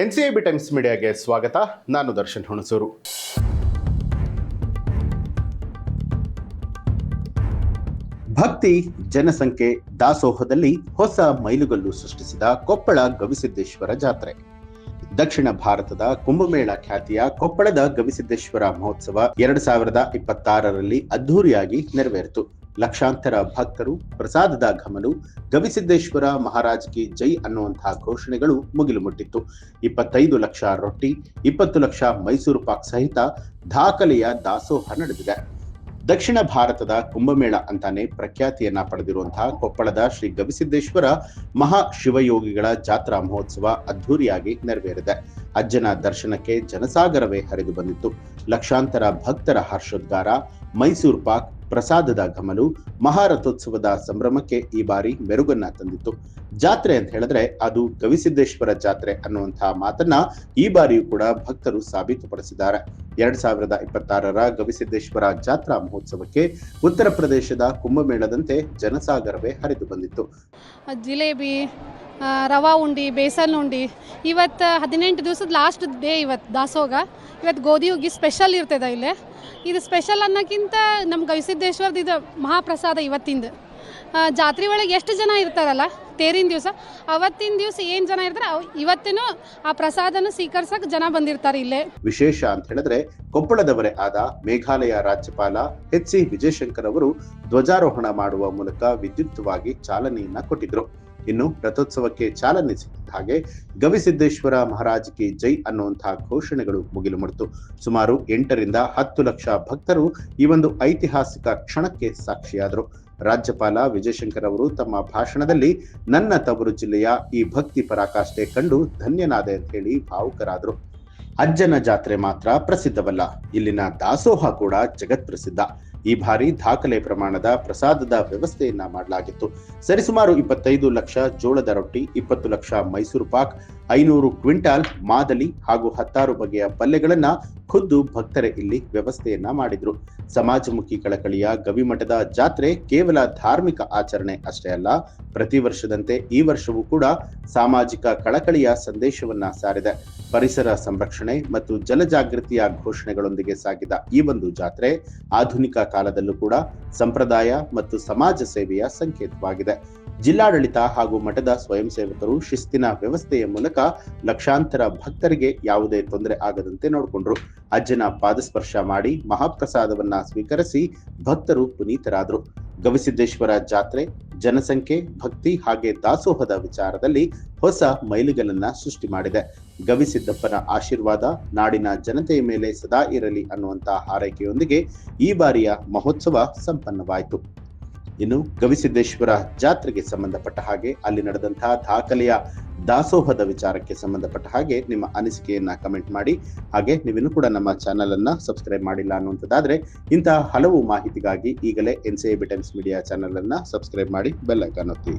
NCIB times ಮೀಡಿಯಾಗೆ ಸ್ವಾಗತ. ನಾನು ದರ್ಶನ್ ಹುಣಸೂರು. ಭಕ್ತಿ, ಜನಸಂಖ್ಯೆ, ದಾಸೋಹದಲ್ಲಿ ಹೊಸ ಮೈಲುಗಲ್ಲು ಸೃಷ್ಟಿಸಿದ ಕೊಪ್ಪಳ ಗವಿಸಿದ್ದೇಶ್ವರ ಜಾತ್ರೆ. ದಕ್ಷಿಣ ಭಾರತದ ಕುಂಭಮೇಳ ಖ್ಯಾತಿಯ ಕೊಪ್ಪಳದ ಗವಿಸಿದ್ದೇಶ್ವರ ಮಹೋತ್ಸವ 2026ರಲ್ಲಿ ಅದ್ಧೂರಿಯಾಗಿ ನೆರವೇರಿತು. ಲಕ್ಷಾಂತರ ಭಕ್ತರು, ಪ್ರಸಾದದ ಘಮಲು, ಗವಿಸಿದ್ದೇಶ್ವರ ಮಹಾರಾಜ್ ಕಿ ಜೈ ಅನ್ನುವಂತಹ ಘೋಷಣೆಗಳು ಮುಗಿಲು ಮುಟ್ಟಿತ್ತು. 25 ಲಕ್ಷ ರೊಟ್ಟಿ, 20 ಲಕ್ಷ ಮೈಸೂರು ಪಾಕ್ ಸಹಿತ ದಾಖಲೆಯ ದಾಸೋಹ ನಡೆದಿದೆ. ದಕ್ಷಿಣ ಭಾರತದ ಕುಂಭಮೇಳ ಅಂತಾನೆ ಪ್ರಖ್ಯಾತಿಯನ್ನ ಪಡೆದಿರುವಂತಹ ಕೊಪ್ಪಳದ ಶ್ರೀ ಗವಿಸಿದ್ದೇಶ್ವರ ಮಹಾಶಿವಯೋಗಿಗಳ ಜಾತ್ರಾ ಮಹೋತ್ಸವ ಅದ್ಧೂರಿಯಾಗಿ ನೆರವೇರಿದೆ. ಅಜ್ಜನ ದರ್ಶನಕ್ಕೆ ಜನಸಾಗರವೇ ಹರಿದು ಬಂದಿತ್ತು. ಲಕ್ಷಾಂತರ ಭಕ್ತರ ಹರ್ಷೋದ್ಗಾರ, ಮೈಸೂರು ಪಾಕ್, ಪ್ರಸಾದದ ಘಮಲು, ಮಹಾರಥೋತ್ಸವದ ಸಂಭ್ರಮಕ್ಕೆ ಈ ಬಾರಿ ಮೆರುಗನ್ನ ತಂದಿತ್ತು. ಜಾತ್ರೆ ಅಂತ ಹೇಳಿದ್ರೆ ಅದು ಗವಿಸಿದ್ದೇಶ್ವರ ಜಾತ್ರೆ ಅನ್ನುವಂತಹ ಮಾತನ್ನ ಈ ಬಾರಿಯೂ ಕೂಡ ಭಕ್ತರು ಸಾಬೀತುಪಡಿಸಿದ್ದಾರೆ. 2026ರ ಗವಿಸಿದ್ದೇಶ್ವರ ಜಾತ್ರಾ ಮಹೋತ್ಸವಕ್ಕೆ ಉತ್ತರ ಪ್ರದೇಶದ ಕುಂಭಮೇಳದಂತೆ ಜನಸಾಗರವೇ ಹರಿದು ಬಂದಿತ್ತು. ಜಿಲೇಬಿ, ರವಾ ಉಂಡಿ, ಬೇಸನ್ ಉಂಡಿ, ಇವತ್ತು 18 ದಿವಸದ ಲಾಸ್ಟ್ ಡೇ. ಇವತ್ತು ದಾಸೋಗ, ಇವತ್ತು ಗೋಧಿ ಹುಗ್ಗಿ ಸ್ಪೆಷಲ್ ಇರ್ತದೆ. ಇಲ್ಲಿ ಇದು ಸ್ಪೆಷಲ್ ಅನ್ನೋಕ್ಕಿಂತ ನಮ್ಮ ಗವಿಸಿದ್ದೇಶ್ವರದ ಇದು ಮಹಾಪ್ರಸಾದ. ಇವತ್ತಿಂದ ಜಾತ್ರೆ ಒಳಗೆ ಎಷ್ಟು ಜನ ಇರ್ತಾರಲ್ಲ ತೇರಿನ ದಿವಸ, ಅವತ್ತಿನ ದಿವಸ ಏನು ಜನ ಇರ್ತಾರೆ ಇವತ್ತಿನೂ ಆ ಪ್ರಸಾದನ ಸ್ವೀಕರಿಸಕ್ಕೆ ಜನ ಬಂದಿರ್ತಾರೆ. ಇಲ್ಲೇ ವಿಶೇಷ ಅಂತ ಹೇಳಿದ್ರೆ ಕೊಪ್ಪಳದವರೇ ಆದ ಮೇಘಾಲಯ ರಾಜ್ಯಪಾಲ HC ವಿಜಯಶಂಕರ್ ಅವರು ಧ್ವಜಾರೋಹಣ ಮಾಡುವ ಮೂಲಕ ವಿದ್ಯುಕ್ತವಾಗಿ ಚಾಲನೆಯನ್ನ ಕೊಟ್ಟಿದ್ರು. ಇನ್ನು ರಥೋತ್ಸವಕ್ಕೆ ಚಾಲನೆ ಸಿಕ್ಕಿದ ಹಾಗೆ ಗವಿಸಿದ್ದೇಶ್ವರ ಮಹಾರಾಜ್ ಕಿ ಜೈ ಅನ್ನುವಂತಹ ಘೋಷಣೆಗಳು ಮುಗಿಲು ಮುಡಿತು. ಸುಮಾರು 8 ರಿಂದ 10 ಲಕ್ಷ ಭಕ್ತರು ಈ ಒಂದು ಐತಿಹಾಸಿಕ ಕ್ಷಣಕ್ಕೆ ಸಾಕ್ಷಿಯಾದರು. ರಾಜ್ಯಪಾಲ ವಿಜಯಶಂಕರ್ ಅವರು ತಮ್ಮ ಭಾಷಣದಲ್ಲಿ ನನ್ನ ತವರು ಜಿಲ್ಲೆಯ ಈ ಭಕ್ತಿ ಪರಾಕಾಷ್ಠೆ ಕಂಡು ಧನ್ಯನಾದೆ ಅಂತ ಹೇಳಿ ಭಾವುಕರಾದರು. ಅಜ್ಜನ ಜಾತ್ರೆ ಮಾತ್ರ ಪ್ರಸಿದ್ಧವಲ್ಲ, ಇಲ್ಲಿನ ದಾಸೋಹ ಕೂಡ ಜಗತ್ ಪ್ರಸಿದ್ಧ. ಈ ಬಾರಿ ದಾಖಲೆ ಪ್ರಮಾಣದ ಪ್ರಸಾದದ ವ್ಯವಸ್ಥೆಯನ್ನ ಮಾಡಲಾಗಿತ್ತು. ಸರಿಸುಮಾರು 25 ಲಕ್ಷ ಜೋಳದ ರೊಟ್ಟಿ, 20 ಲಕ್ಷ ಮೈಸೂರು ಪಾಕ್, 500 ಕ್ವಿಂಟಾಲ್ ಮಾದಲಿ ಹಾಗೂ 16 ಬಗೆಯ ಪಲ್ಯಗಳನ್ನ ಖುದ್ದು ಭಕ್ತರೇ ಇಲ್ಲಿ ವ್ಯವಸ್ಥೆಯನ್ನ ಮಾಡಿದ್ರು. ಸಮಾಜಮುಖಿ ಕಳಕಳಿಯ ಗವಿಮಠದ ಜಾತ್ರೆ ಕೇವಲ ಧಾರ್ಮಿಕ ಆಚರಣೆ ಅಷ್ಟೇ ಅಲ್ಲ, ಪ್ರತಿ ವರ್ಷದಂತೆ ಈ ವರ್ಷವೂ ಕೂಡ ಸಾಮಾಜಿಕ ಕಳಕಳಿಯ ಸಂದೇಶವನ್ನ ಸಾರಿದೆ. ಪರಿಸರ ಸಂರಕ್ಷಣೆ ಮತ್ತು ಜಲಜಾಗೃತಿಯ ಘೋಷಣೆಗಳೊಂದಿಗೆ ಸಾಗಿದ ಈ ಒಂದು ಜಾತ್ರೆ ಆಧುನಿಕ ಕಾಲದಲ್ಲೂ ಕೂಡ ಸಂಪ್ರದಾಯ ಮತ್ತು ಸಮಾಜ ಸೇವೆಯ ಸಂಕೇತವಾಗಿದೆ. ಜಿಲ್ಲಾಡಳಿತ ಹಾಗೂ ಮಠದ ಸ್ವಯಂ ಸೇವಕರು ಶಿಸ್ತಿನ ವ್ಯವಸ್ಥೆಯ ಮೂಲಕ ಲಕ್ಷಾಂತರ ಭಕ್ತರಿಗೆ ಯಾವುದೇ ತೊಂದರೆ ಆಗದಂತೆ ನೋಡಿಕೊಂಡ್ರು. ಅಜ್ಜನ ಪಾದಸ್ಪರ್ಶ ಮಾಡಿ ಮಹಾಪ್ರಸಾದವನ್ನ ಸ್ವೀಕರಿಸಿ ಭಕ್ತರು ಪುನೀತರಾದರು. ಗವಿಸಿದ್ದೇಶ್ವರ ಜಾತ್ರೆ ಜನಸಂಖ್ಯೆ, ಭಕ್ತಿ ಹಾಗೆ ದಾಸೋಹದ ವಿಚಾರದಲ್ಲಿ ಹೊಸ ಮೈಲಿಗಲನ್ನ ಸೃಷ್ಟಿ ಮಾಡಿದೆ. ಗವಿಸಿದ್ದಪ್ಪನ ಆಶೀರ್ವಾದ ನಾಡಿನ ಜನತೆಯ ಮೇಲೆ ಸದಾ ಇರಲಿ ಅನ್ನುವಂತಹ ಹಾರೈಕೆಯೊಂದಿಗೆ ಈ ಬಾರಿಯ ಮಹೋತ್ಸವ ಸಂಪನ್ನವಾಯಿತು. ಇನ್ನು ಗವಿಸಿದ್ದೇಶ್ವರ ಜಾತ್ರೆಗೆ ಸಂಬಂಧಪಟ್ಟ ಹಾಗೆ ಅಲ್ಲಿ ನಡೆದಂತಹ ದಾಖಲೆಯ ದಾಸೋಹದ ವಿಚಾರಕ್ಕೆ ಸಂಬಂಧಪಟ್ಟ ಹಾಗೆ ನಿಮ್ಮ ಅನಿಸಿಕೆಯನ್ನ ಕಮೆಂಟ್ ಮಾಡಿ. ಹಾಗೆ ನೀವಿನ್ನೂ ಕೂಡ ನಮ್ಮ ಚಾನಲ್ ಅನ್ನ ಸಬ್ಸ್ಕ್ರೈಬ್ ಮಾಡಿಲ್ಲ ಅನ್ನುವಂಥದ್ದಾದ್ರೆ ಇಂತಹ ಹಲವು ಮಾಹಿತಿಗಾಗಿ ಈಗಲೇ NCIB ಟೈಮ್ಸ್ ಮೀಡಿಯಾ ಚಾನಲ್ ಅನ್ನ ಸಬ್ಸ್ಕ್ರೈಬ್ ಮಾಡಿ, ಬೆಲ್ ಐಕಾನ್ ಒತ್ತಿ.